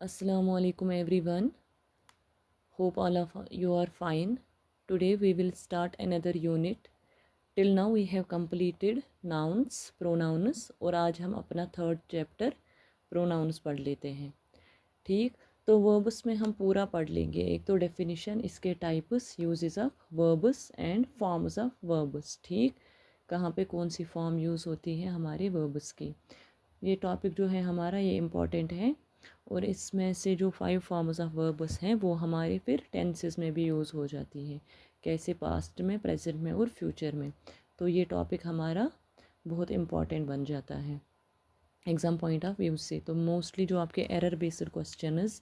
Assalamu alaikum everyone. Hope all of you are fine. Today we will start another unit. Till now we have completed nouns, pronouns और आज हम अपना third chapter pronouns पढ़ लेते हैं. ठीक, तो verbs में हम पूरा पढ़ लेंगे. एक तो डेफिनेशन, इसके types, uses of verbs and forms of verbs. ठीक, कहाँ पे कौन सी फॉर्म यूज़ होती है हमारे verbs की. ये टॉपिक जो है हमारा ये इम्पॉर्टेंट है और इसमें से जो 5 फॉर्म्स ऑफ वर्ब्स हैं वो हमारे फिर टेंसेस में भी यूज़ हो जाती है. कैसे, पास्ट में, प्रेजेंट में और फ्यूचर में. तो ये टॉपिक हमारा बहुत इम्पॉर्टेंट बन जाता है एग्ज़ाम पॉइंट ऑफ व्यू से. तो मोस्टली जो आपके एरर बेस्ड क्वेश्चंस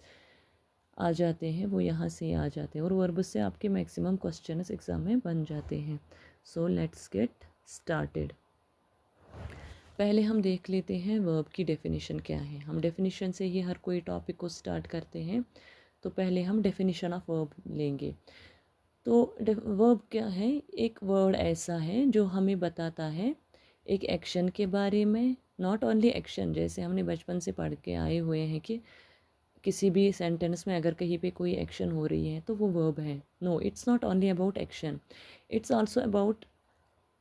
आ जाते हैं वो यहाँ से आ जाते हैं और वर्ब्स से आपके मैक्सिमम क्वेश्चंस एग्ज़ाम में बन जाते हैं. So let's get started. पहले हम देख लेते हैं वर्ब की डेफिनेशन क्या है. हम डेफिनेशन से ही हर कोई टॉपिक को स्टार्ट करते हैं. तो पहले हम डेफिनेशन ऑफ वर्ब लेंगे. तो वर्ब क्या है? एक वर्ड ऐसा है जो हमें बताता है एक एक्शन के बारे में. नॉट ओनली एक्शन, जैसे हमने बचपन से पढ़ के आए हुए हैं कि किसी भी सेंटेंस में अगर कहीं पे कोई एक्शन हो रही है तो वो वर्ब है. No, it's not only about action, it's also about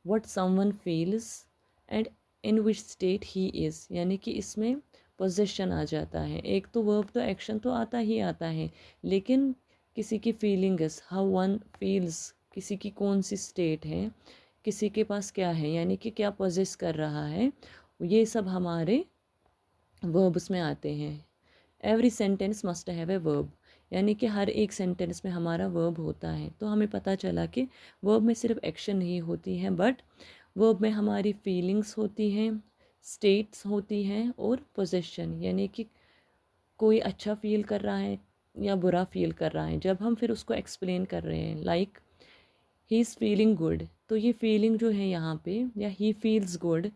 what someone feels and in which state he is. यानी कि इसमें पोजेशन आ जाता है. एक तो वर्ब, तो एक्शन तो आता ही आता है, लेकिन किसी की फीलिंग्स, हाउ वन फील्स, किसी की कौन सी स्टेट है, किसी के पास क्या है, यानी कि क्या पोजेस कर रहा है, ये सब हमारे वर्ब्स में आते हैं. Every sentence must have a verb. यानी कि हर एक सेंटेंस में हमारा वर्ब होता है. तो हमें पता चला कि वर्ब में सिर्फ एक्शन नहीं होती है, बट वर्ब में हमारी फीलिंग्स होती हैं, स्टेट्स होती हैं और पोजेशन. यानी कि कोई अच्छा फील कर रहा है या बुरा फील कर रहा है, जब हम फिर उसको एक्सप्लेन कर रहे हैं, like he is feeling good, तो ये फीलिंग जो है यहाँ पे, या he feels good,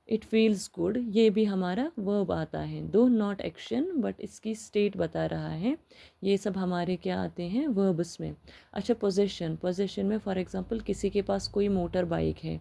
it feels good, ये भी हमारा वर्ब आता है. दो नॉट एक्शन, बट इसकी स्टेट बता रहा है. ये सब हमारे क्या आते हैं? वर्ब्स में. अच्छा, पोजेशन. पोजेशन में फॉर एग्जांपल किसी के पास कोई मोटर बाइक है,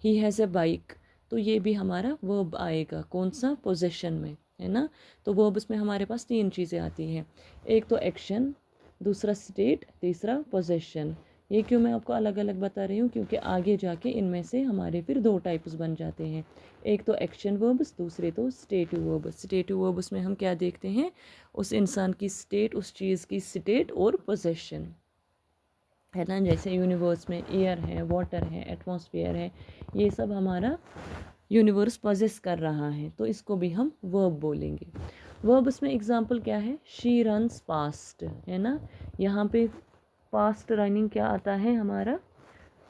ही हैज़ ए बाइक, तो ये भी हमारा वर्ब आएगा. कौन सा? पोजेशन में, है ना. तो वर्ब्स में हमारे पास 3 चीज़ें आती हैं. एक तो एक्शन, दूसरा स्टेट, तीसरा पोजेशन. ये क्यों मैं आपको अलग अलग बता रही हूँ? क्योंकि आगे जाके इनमें से हमारे फिर 2 टाइप्स बन जाते हैं. एक तो एक्शन वर्ब्स, दूसरे तो स्टेटिव वर्ब्स. स्टेटिव वर्ब्स में हम क्या देखते हैं? उस इंसान की स्टेट, उस चीज़ की स्टेट और पोजेशन, है ना. जैसे यूनिवर्स में एयर है, वाटर है, एटमॉस्फेयर है, ये सब हमारा यूनिवर्स पोजेस कर रहा है, तो इसको भी हम वर्ब बोलेंगे. वर्ब्स में एग्जांपल क्या है? शी रन्स फास्ट, है ना. यहाँ पे फास्ट रनिंग क्या आता है हमारा?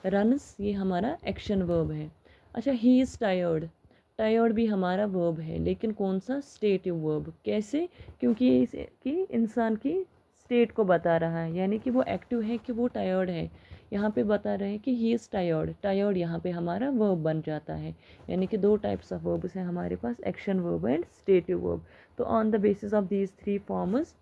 रन्स, ये हमारा एक्शन वर्ब है. अच्छा, ही इज़ टायर्ड. टायर्ड भी हमारा वर्ब है, लेकिन कौन सा? Stative verb. कैसे? क्योंकि ये इसकी इंसान की स्टेट को बता रहा है, यानी कि वो एक्टिव है कि वो टायर्ड है. यहाँ पे बता रहे हैं कि ही इज़ टायर्ड. टायर्ड यहाँ पे हमारा वर्ब बन जाता है. यानी कि 2 टाइप्स ऑफ वर्ब्स हैं हमारे पास, action verb and stative verb. तो on the basis of these 3 forms,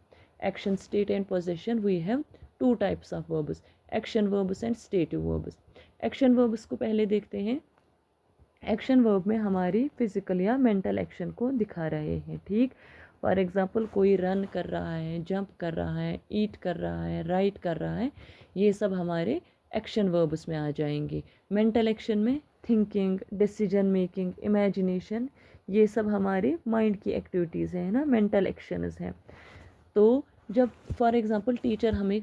action, state and possession, we have 2 types of verbs, action verbs and stative verbs. Action verbs को पहले देखते हैं. एक्शन वर्ब में हमारी फिजिकल या मेंटल एक्शन को दिखा रहे हैं. ठीक, फॉर एग्जांपल कोई रन कर रहा है, जंप कर रहा है, ईट कर रहा है, राइट कर रहा है, ये सब हमारे एक्शन वर्ब्स में आ जाएंगे. मेंटल एक्शन में थिंकिंग, डिसीजन मेकिंग, इमेजिनेशन, ये सब हमारे माइंड की एक्टिविटीज़ हैं ना, मेंटल एक्शंस हैं. तो जब फॉर एग्जांपल टीचर हमें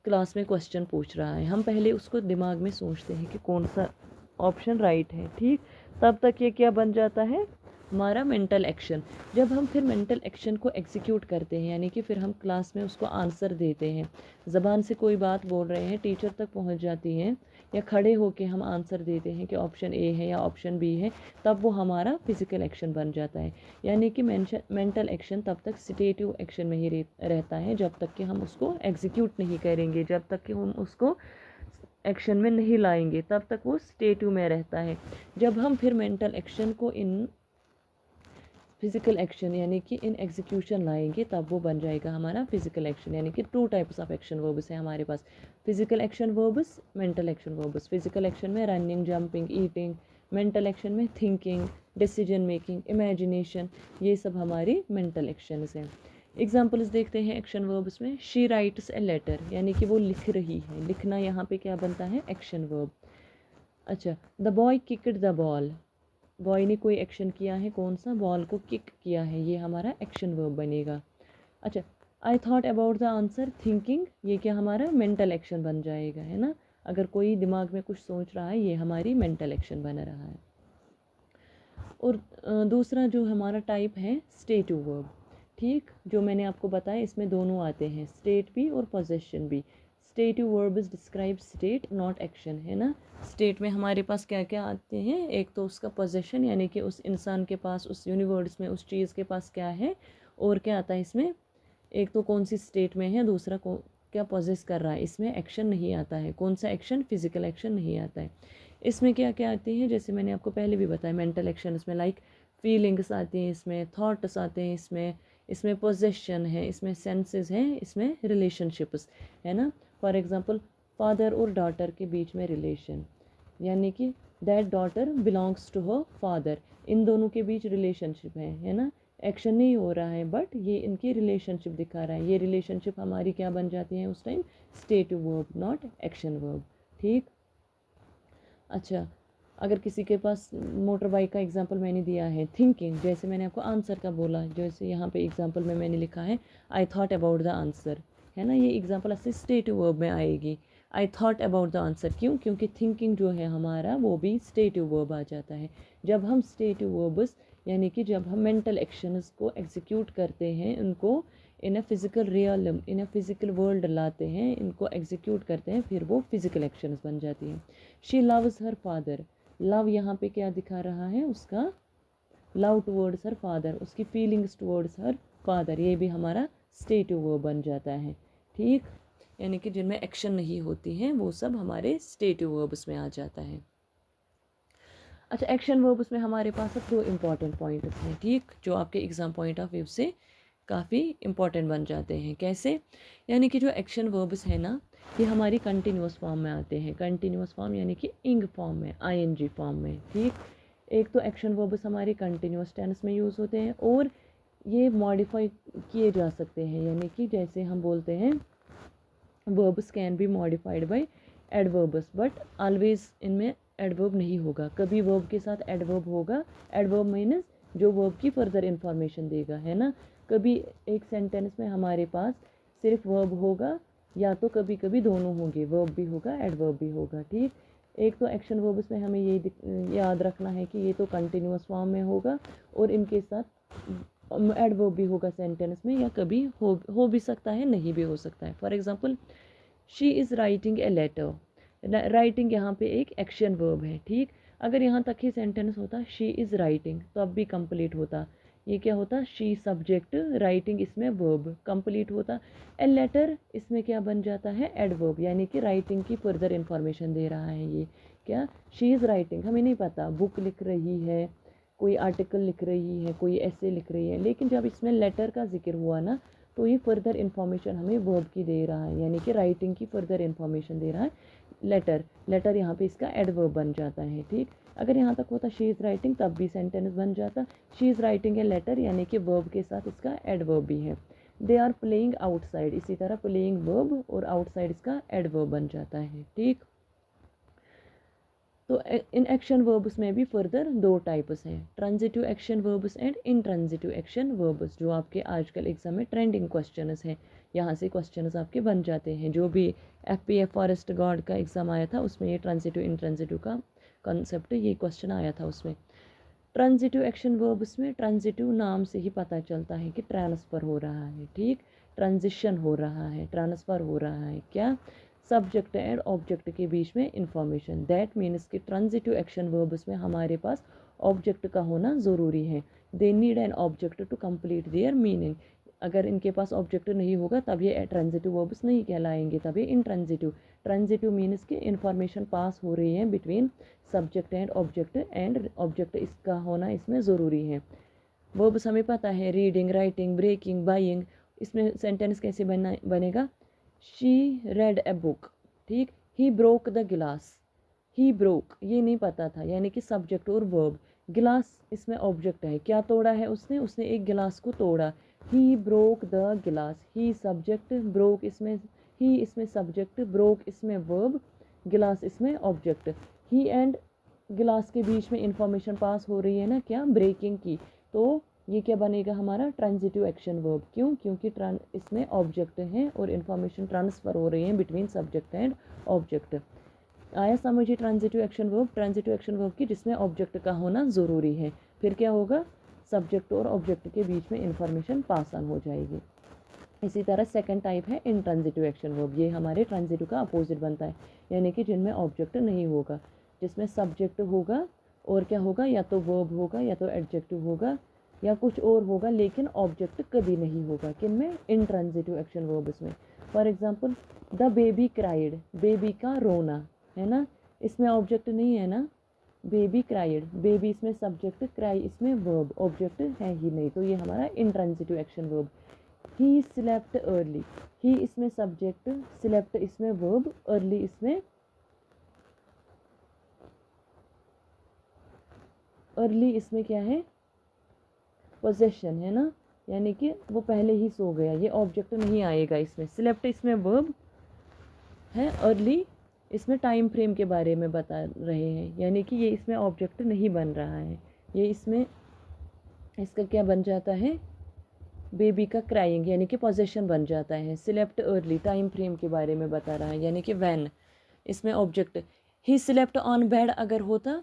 क्लास में क्वेश्चन पूछ रहा है, हम पहले उसको दिमाग में सोचते हैं कि कौन सा ऑप्शन राइट है. ठीक, तब तक ये क्या बन जाता है? हमारा मेंटल एक्शन. जब हम फिर मेंटल एक्शन को एग्जीक्यूट करते हैं, यानी कि फिर हम क्लास में उसको आंसर देते हैं, ज़बान से कोई बात बोल रहे हैं, टीचर तक पहुंच जाती है, या खड़े होके हम आंसर देते हैं कि ऑप्शन ए है या ऑप्शन बी है, तब वो हमारा फिजिकल एक्शन बन जाता है. यानी कि मेंटल एक्शन तब तक स्टेटिव एक्शन में ही रहता है जब तक कि हम उसको एग्जीक्यूट नहीं करेंगे, जब तक कि हम उसको एक्शन में नहीं लाएंगे, तब तक वो स्टेटिव में रहता है. जब हम फिर मेंटल एक्शन को इन फिजिकल एक्शन यानी कि इन एग्जीक्यूशन लाएंगे, तब वो बन जाएगा हमारा फिजिकल एक्शन. यानी कि 2 टाइप्स ऑफ एक्शन वर्ब्स हैं हमारे पास, physical action verbs, mental action verbs. Physical action में running, jumping, eating. Mental action में थिंकिंग, डिसीजन मेकिंग, इमेजिनेशन, ये सब हमारी मेंटल एक्शंस हैं. एग्जाम्पल्स देखते हैं एक्शन वर्ब्स में। शी राइट्स ए लेटर, यानी कि वो लिख रही है, लिखना यहाँ पे क्या बनता है, एक्शन वर्ब। अच्छा, the boy kicked the ball, boy ने कोई एक्शन किया है, कौन सा, बॉल को किक किया है, ये हमारा एक्शन वर्ब बनेगा। अच्छा, I thought about the answer thinking, ये क्या हमारा मेंटल एक्शन बन जाएगा, है ना। अगर कोई दिमाग में कुछ सोच रहा है, ये हमारी मेंटल एक्शन बन रहा है। और दूसरा जो हमारा टाइप है स्टेटिव वर्ब, ठीक, जो मैंने आपको बताया इसमें दोनों आते हैं, स्टेट भी और पोजेशन भी। Stative verb is describe state not action, है ना। स्टेट में हमारे पास क्या क्या आते हैं, एक तो उसका पोजेशन, यानी कि उस इंसान के पास, उस यूनिवर्स में, उस चीज़ के पास क्या है, और क्या आता है इसमें, एक तो कौन सी स्टेट में है, दूसरा क्या पोजेस कर रहा है। इसमें एक्शन नहीं आता है, कौन सा एक्शन, फिजिकल एक्शन नहीं आता है। इसमें क्या क्या आती हैं, जैसे मैंने आपको पहले भी बताया, मेंटल एक्शन इसमें लाइक फीलिंग्स आती हैं, इसमें थॉट्स आते हैं, इसमें पोजेशन है, इसमें सेंसेस हैं, इसमें रिलेशनशिप्स, है ना। फॉर एग्जांपल फादर और डॉटर के बीच में रिलेशन, यानी कि that daughter belongs to her father, इन दोनों के बीच रिलेशनशिप है ना। एक्शन नहीं हो रहा है बट ये इनकी रिलेशनशिप दिखा रहा है, ये रिलेशनशिप हमारी क्या बन जाती है उस time, stative verb not action verb, ठीक। अच्छा, अगर किसी के पास मोटर बाइक का एग्जांपल मैंने दिया है, थिंकिंग, जैसे मैंने आपको आंसर का बोला, जैसे यहाँ पे एग्जांपल में मैंने लिखा है I thought about the answer, है ना, ये एग्जांपल स्टेटिव वर्ब में आएगी। I thought about the answer, क्यों, क्योंकि थिंकिंग जो है हमारा वो भी स्टेटिव वर्ब आ जाता है। जब हम स्टेटिव वर्ब्स, यानी कि जब हम मेंटल एक्शंस को एग्जीक्यूट करते हैं, उनको in a physical realm, in a physical world लाते हैं, इनको एग्जीक्यूट करते हैं, फिर वो फिज़िकल एक्शंस बन जाती हैं। She loves her father, love यहाँ पे क्या दिखा रहा है, उसका लव टुवर्ड्स हर फादर, उसकी फीलिंग्स टुवर्ड्स हर फादर, ये भी हमारा स्टेटिव वर्ब बन जाता है, ठीक। यानी कि जिनमें एक्शन नहीं होती हैं वो सब हमारे स्टेटिव वर्ब्स में आ जाता है। अच्छा, एक्शन वर्ब्स में हमारे पास अब 2 इम्पॉर्टेंट पॉइंट्स हैं, ठीक, जो आपके एग्जाम पॉइंट ऑफ व्यू से काफ़ी इंपॉर्टेंट बन जाते हैं। कैसे, यानी कि जो एक्शन वर्ब्स है ना, ये हमारी कंटिन्यूस फॉर्म में आते हैं, कंटिन्यूस फॉर्म यानी कि इंग फॉर्म में, आईएनजी फॉर्म में, ठीक। एक तो एक्शन वर्ब्स हमारे कंटिन्यूस टेंस में यूज़ होते हैं, और ये मॉडिफाई किए जा सकते हैं, यानी कि जैसे हम बोलते हैं verbs can be modified by adverbs, but always इनमें एडवर्ब नहीं होगा, कभी वर्ब के साथ एडवर्ब होगा। एडवर्ब मीन्स जो वर्ब की फर्दर इंफॉर्मेशन देगा, है ना। कभी एक सेंटेंस में हमारे पास सिर्फ वर्ब होगा, या तो कभी कभी दोनों होंगे, वर्ब भी होगा एडवर्ब भी होगा, ठीक। एक तो एक्शन वर्ब्स में हमें ये याद रखना है कि ये तो कंटिन्यूस फॉर्म में होगा, और इनके साथ एडवर्ब भी होगा सेंटेंस में, या कभी हो भी सकता है, नहीं भी हो सकता है। For example she is writing a letter, writing यहाँ पे एक एक्शन वर्ब है, ठीक। अगर यहाँ तक ही सेंटेंस होता शी इज़ राइटिंग, तो अब भी कंप्लीट होता, ये क्या होता, शी सब्जेक्ट, राइटिंग इसमें वर्ब, कंप्लीट होता। ए लेटर इसमें क्या बन जाता है, एडवर्ब, यानी कि राइटिंग की फर्दर इंफॉर्मेशन दे रहा है। ये क्या, शी इज़ राइटिंग, हमें नहीं पता बुक लिख रही है, कोई आर्टिकल लिख रही है, कोई ऐसे लिख रही है, लेकिन जब इसमें लेटर का जिक्र हुआ ना, तो ये फर्दर इन्फॉर्मेशन हमें वर्ब की दे रहा है, यानी कि राइटिंग की फर्दर इन्फॉर्मेशन दे रहा है। लेटर, लेटर यहाँ पे इसका एडवर्ब बन जाता है, ठीक। अगर यहाँ तक होता शी इज़ राइटिंग, तब भी सेंटेंस बन जाता she is writing a letter, यानी कि वर्ब के साथ इसका एडवर्ब भी है। दे आर प्लेइंग आउटसाइड, इसी तरह प्लेइंग वर्ब और आउटसाइड इसका एडवर्ब बन जाता है, ठीक। तो इन एक्शन वर्ब्स में भी फर्दर 2 टाइप्स हैं, transitive action verbs and intransitive action verbs, जो आपके आजकल एग्जाम में ट्रेंडिंग क्वेश्चंस हैं, यहाँ से क्वेश्चंस आपके बन जाते हैं। जो भी एफपीएफ फॉरेस्ट गार्ड का एग्ज़ाम आया था उसमें ये ट्रांजिटिव इनट्रांजिटिव का कॉन्सेप्ट, ये क्वेश्चन आया था उसमें। ट्रांजिटिव एक्शन वर्ब्स में, ट्रांजिटिव नाम से ही पता चलता है कि ट्रांसफ़र हो रहा है, ठीक, ट्रांजिशन हो रहा है, ट्रांसफ़र हो रहा है, क्या, सब्जेक्ट एंड ऑब्जेक्ट के बीच में इंफॉर्मेशन। दैट मीन्स कि ट्रांजिटिव एक्शन वर्ब्स में हमारे पास ऑब्जेक्ट का होना ज़रूरी है। They need an object to complete their meaning, अगर इनके पास ऑब्जेक्ट नहीं होगा तब ये ट्रांजिटिव वर्ब्स नहीं कहलाएंगे, तब ये इनट्रांजिटिव। ट्रांजिटिव मीन्स कि इंफॉर्मेशन पास हो रही है बिटवीन सब्जेक्ट एंड ऑब्जेक्ट, इसका होना इसमें ज़रूरी है। वर्ब्स हमें पता है, रीडिंग, राइटिंग, ब्रेकिंग, बाइंग, इसमें सेंटेंस कैसे बनेगा, शी रेड ए बुक, ठीक। ही ब्रोक द गिलास, ही ब्रोक ये नहीं पता था, यानी कि सब्जेक्ट और वर्ब। गिलास इसमें ऑब्जेक्ट है, क्या तोड़ा है उसने एक गिलास को तोड़ा, ही ब्रोक द गिलास, ही सब्जेक्ट, ब्रोक इसमें, ही इसमें सब्जेक्ट, ब्रोक इसमें वर्ब, गिलास इसमें ऑब्जेक्ट। ही एंड गिलास के बीच में इंफॉर्मेशन पास हो रही है ना, क्या, ब्रेकिंग की, तो ये क्या बनेगा हमारा ट्रांजिटिव एक्शन वर्ब। क्यों? क्योंकि इसमें ऑब्जेक्ट हैं और इन्फॉर्मेशन ट्रांसफ़र हो रही है बिटवीन सब्जेक्ट एंड ऑब्जेक्ट। आया समझ ये transitive action verb, transitive action verb की जिसमें ऑब्जेक्ट का होना ज़रूरी है। फिर क्या होगा, सब्जेक्ट और ऑब्जेक्ट के बीच में इंफॉर्मेशन पास ऑन हो जाएगी। इसी तरह सेकंड टाइप है इंट्रांजिटिव एक्शन वर्ब, ये हमारे ट्रांजिटिव का अपोजिट बनता है, यानी कि जिनमें ऑब्जेक्ट नहीं होगा, जिसमें सब्जेक्ट होगा और क्या होगा, या तो वर्ब होगा या तो एडजेक्टिव होगा या कुछ और होगा, लेकिन ऑब्जेक्ट कभी नहीं होगा। किन में? इंट्रांजिटिव एक्शन वर्ब्स में। For example the baby cried, baby का रोना, है ना, इसमें ऑब्जेक्ट नहीं है ना, बेबी क्राइड, बेबी इसमें सब्जेक्ट, क्राई इसमें वर्ब, ऑब्जेक्ट है ही नहीं, तो ये हमारा intransitive action verb. He slept early, he इसमें सब्जेक्ट, स्लेप्ट इसमें वर्ब, अर्ली इसमें, अर्ली इसमें क्या है, पोजेशन, है ना, यानी कि वो पहले ही सो गया, ये ऑब्जेक्ट नहीं आएगा इसमें। स्लेप्ट इसमें वर्ब है, अर्ली इसमें टाइम फ्रेम के बारे में बता रहे हैं, यानी कि ये इसमें ऑब्जेक्ट नहीं बन रहा है, ये इसमें इसका क्या बन जाता है, बेबी का क्राइंग, यानी कि पोजेशन बन जाता है। स्लेप्ट अर्ली टाइम फ्रेम के बारे में बता रहा है, यानी कि व्हेन, इसमें object. He slept on bed अगर होता,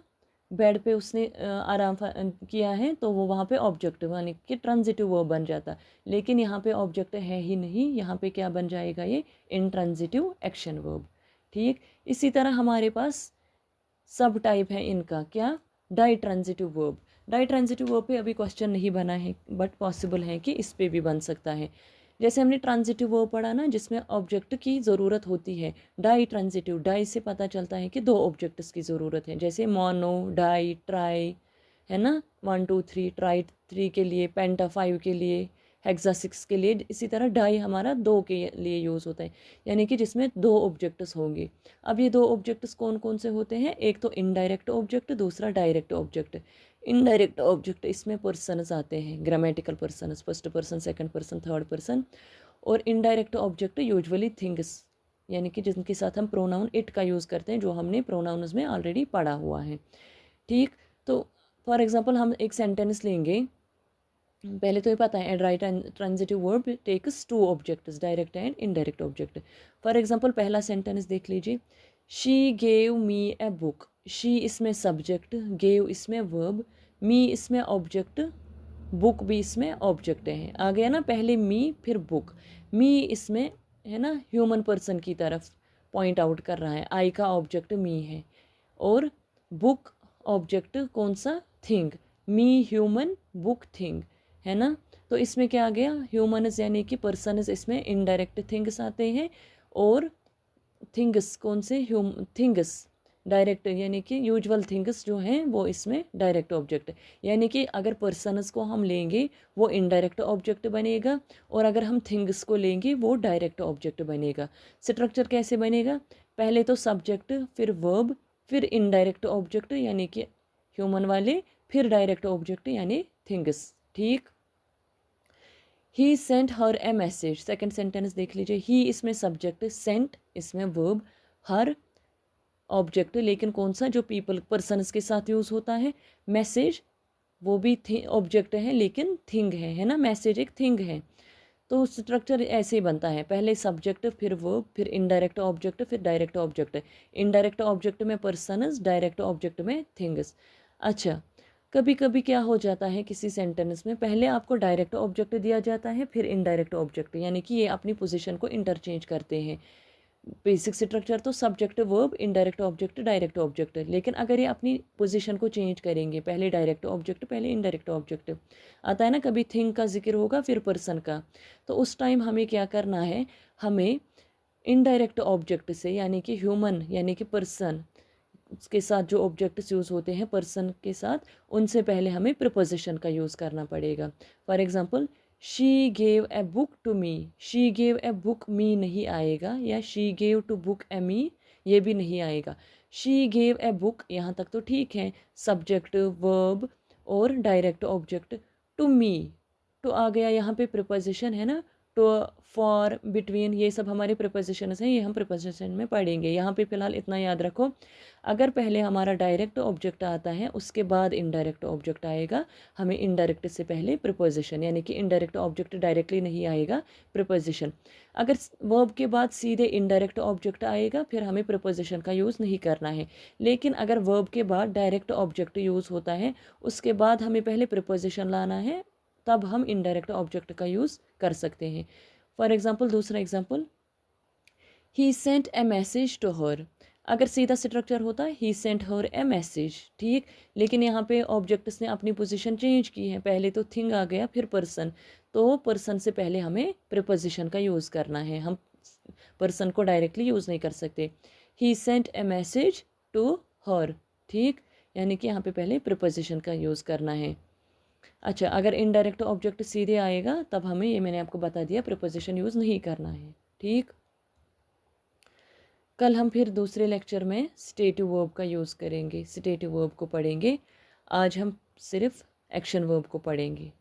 बेड पे उसने आराम किया है, तो वो वहाँ पे ऑब्जेक्ट यानी कि ट्रांजिटिव वर्ब बन जाता, लेकिन यहाँ पे ऑब्जेक्ट है ही नहीं, यहाँ पे क्या बन जाएगा, ये इंट्रांजिटिव एक्शन वर्ब। ठीक, इसी तरह हमारे पास सब टाइप है इनका, क्या, ditransitive verb. Ditransitive verb पे अभी क्वेश्चन नहीं बना है, बट पॉसिबल है कि इस पे भी बन सकता है। जैसे हमने ट्रांजिटिव वर्ब पढ़ा ना, जिसमें ऑब्जेक्ट की ज़रूरत होती है। डाई ट्रांजिटिव, डाई से पता चलता है कि दो ऑब्जेक्ट्स की ज़रूरत है, जैसे मोनो, डाई, ट्राई, है ना, 1 2 3, ट्राई 3 के लिए, पेंटा 5 के लिए, हेक्सा 6 के लिए। इसी तरह डाई हमारा दो के लिए यूज़ होता है, यानी कि जिसमें दो ऑब्जेक्ट्स होंगे। अब ये दो ऑब्जेक्ट्स कौन कौन से होते हैं, एक तो इनडायरेक्ट ऑब्जेक्ट, दूसरा डायरेक्ट ऑब्जेक्ट। इनडायरेक्ट ऑब्जेक्ट इसमें पर्सन्स आते हैं, grammatical persons, first person, second person, third person. और इनडायरेक्ट ऑब्जेक्ट यूजुअली थिंग्स, यानी कि जिनके साथ हम प्रोनाउन इट का यूज़ करते हैं, जो हमने प्रोनाउन्स में ऑलरेडी पढ़ा हुआ है। ठीक, तो फॉर एग्जाम्पल हम एक सेंटेंस लेंगे, पहले तो ये पता है right transitive verb takes two objects, direct and indirect object. For example पहला सेंटेंस देख लीजिए, she gave me a book, she इसमें सब्जेक्ट, गेव इसमें वर्ब, मी इसमें ऑब्जेक्ट, बुक भी इसमें ऑब्जेक्ट है। आ गया ना, पहले मी फिर बुक। मी इसमें है ना, ह्यूमन पर्सन की तरफ पॉइंट आउट कर रहा है, आई का ऑब्जेक्ट मी है, और बुक ऑब्जेक्ट कौन सा, थिंग, मी ह्यूमन, बुक थिंग, है ना। तो इसमें क्या आ गया, ह्यूमन्स यानी कि पर्सनस इसमें इनडायरेक्ट थिंग्स आते हैं, और थिंग्स कौन से, थिंग्स डायरेक्ट, यानी कि यूजुअल थिंग्स जो हैं वो इसमें डायरेक्ट ऑब्जेक्ट। यानी कि अगर पर्सनस को हम लेंगे वो इनडायरेक्ट ऑब्जेक्ट बनेगा, और अगर हम थिंग्स को लेंगे वो डायरेक्ट ऑब्जेक्ट बनेगा। स्ट्रक्चर कैसे बनेगा, पहले तो सब्जेक्ट, फिर वर्ब, फिर इनडायरेक्ट ऑब्जेक्ट यानी कि ह्यूमन वाले, फिर डायरेक्ट ऑब्जेक्ट यानी थिंग्स। ठीक, ही सेंट हर ए मैसेज, सेकेंड सेंटेंस देख लीजिए, ही इसमें सब्जेक्ट, सेंट इसमें वर्ब, हर ऑब्जेक्ट, लेकिन कौन सा, जो पीपल पर्सन्स के साथ यूज़ होता है। मैसेज वो भी ऑब्जेक्ट है लेकिन थिंग है ना, मैसेज एक थिंग है। तो स्ट्रक्चर ऐसे ही बनता है, पहले सब्जेक्ट, फिर वर्ब, फिर इनडायरेक्ट ऑब्जेक्ट, फिर डायरेक्ट ऑब्जेक्ट। इनडायरेक्ट ऑब्जेक्ट में पर्सन्स, डायरेक्ट ऑब्जेक्ट में थिंग्स। अच्छा, कभी कभी क्या हो जाता है, किसी सेंटेंस में पहले आपको डायरेक्ट ऑब्जेक्ट दिया जाता है, फिर इनडायरेक्ट ऑब्जेक्ट, यानी कि ये अपनी पोजीशन को इंटरचेंज करते हैं। बेसिक स्ट्रक्चर तो subject, verb, indirect object, direct object, लेकिन अगर ये अपनी पोजीशन को चेंज करेंगे, पहले डायरेक्ट ऑब्जेक्ट, पहले इनडायरेक्ट ऑब्जेक्ट आता है ना, कभी थिंग का जिक्र होगा फिर पर्सन का, तो उस टाइम हमें क्या करना है, हमें इनडायरेक्ट ऑब्जेक्ट से, यानी कि ह्यूमन यानी कि पर्सन के साथ जो ऑब्जेक्ट्स यूज़ होते हैं पर्सन के साथ, उनसे पहले हमें प्रिपोजिशन का यूज़ करना पड़ेगा। For example she gave a book to me, she gave a book, me नहीं आएगा, या she gave to book a me, ये भी नहीं आएगा। शी गेव ए बुक, यहाँ तक तो ठीक है, सब्जेक्ट, वर्ब और direct object, to me, to आ गया, यहाँ पे प्रिपोजिशन है ना, टू, फॉर, बिटवीन, ये सब हमारे प्रिपोजिशंस हैं, ये हम प्रिपोजिशन में पढ़ेंगे। यहाँ पे फिलहाल इतना याद रखो, अगर पहले हमारा डायरेक्ट ऑब्जेक्ट आता है उसके बाद इनडायरेक्ट ऑब्जेक्ट आएगा, हमें इनडायरेक्ट से पहले प्रिपोजिशन, यानी कि इनडायरेक्ट ऑब्जेक्ट डायरेक्टली नहीं आएगा, प्रिपोजिशन। अगर वर्ब के बाद सीधे इनडायरेक्ट ऑब्जेक्ट आएगा फिर हमें प्रिपोजिशन का यूज़ नहीं करना है। लेकिन अगर वर्ब के बाद डायरेक्ट ऑब्जेक्ट यूज़ होता है उसके बाद हमें पहले प्रिपोजिशन लाना है, तब हम इनडायरेक्ट ऑब्जेक्ट का यूज़ कर सकते हैं। फॉर एग्जाम्पल, दूसरा example, he sent a message to her. अगर सीधा स्ट्रक्चर होता है ही सेंट हर ए मैसेज, ठीक, लेकिन यहाँ पे ऑब्जेक्ट्स ने अपनी पोजीशन चेंज की है, पहले तो थिंग आ गया फिर पर्सन, तो पर्सन से पहले हमें प्रिपोजिशन का यूज़ करना है, हम पर्सन को डायरेक्टली यूज़ नहीं कर सकते। He sent a message to her, ठीक, यानी कि यहाँ पे पहले प्रिपोजिशन का यूज़ करना है। अच्छा, अगर इनडायरेक्ट ऑब्जेक्ट सीधे आएगा तब हमें, ये मैंने आपको बता दिया, प्रिपोजिशन यूज़ नहीं करना है, ठीक। कल हम फिर दूसरे लेक्चर में स्टेटिव वर्ब का यूज़ करेंगे, स्टेटिव वर्ब को पढ़ेंगे। आज हम सिर्फ एक्शन वर्ब को पढ़ेंगे।